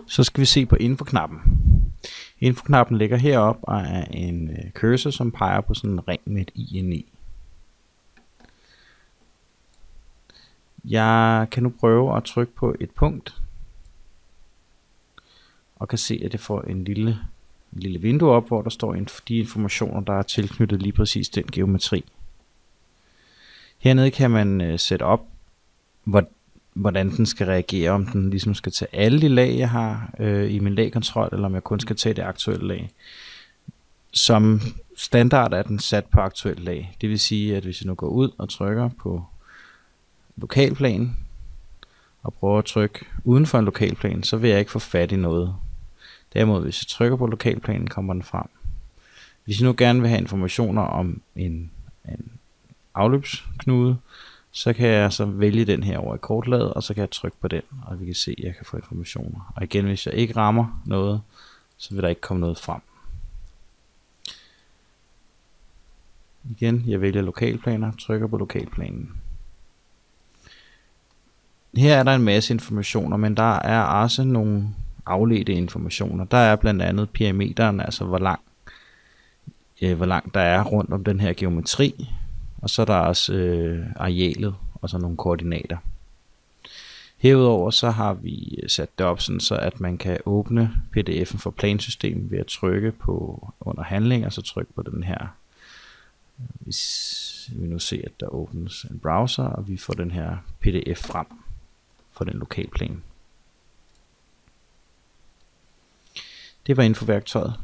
Så skal vi se på infoknappen. Infoknappen ligger heroppe og er en cursor, som peger på sådan en ring med et i ind i. Jeg kan nu prøve at trykke på et punkt, og kan se, at det får en lille vindue op, hvor der står de informationer, der er tilknyttet lige præcis den geometri. Hernede kan man sætte op, hvordan den skal reagere, om den ligesom skal tage alle de lag, jeg har i min lagkontrol, eller om jeg kun skal tage det aktuelle lag. Som standard er den sat på aktuelt lag. Det vil sige, at hvis jeg nu går ud og trykker på lokalplan, og prøver at trykke uden for en lokalplan, så vil jeg ikke få fat i noget. Derimod, hvis jeg trykker på lokalplanen, kommer den frem. Hvis jeg nu gerne vil have informationer om en afløbsknude, så kan jeg så vælge den her over i kortlaget, og så kan jeg trykke på den, og vi kan se, at jeg kan få informationer. Og igen, hvis jeg ikke rammer noget, så vil der ikke komme noget frem. Igen, jeg vælger lokalplaner, trykker på lokalplanen. Her er der en masse informationer, men der er også nogle afledte informationer. Der er blandt andet perimeteren, altså hvor langt der er rundt om den her geometri. Og så er der også arealet og så nogle koordinater. Herudover så har vi sat det op sådan, så at man kan åbne pdf'en for plansystemet ved at trykke på under handling, og så trykke på den her. Hvis vi nu ser, at der åbnes en browser, og vi får den her pdf frem for den lokalplan. Det var infoværktøjet.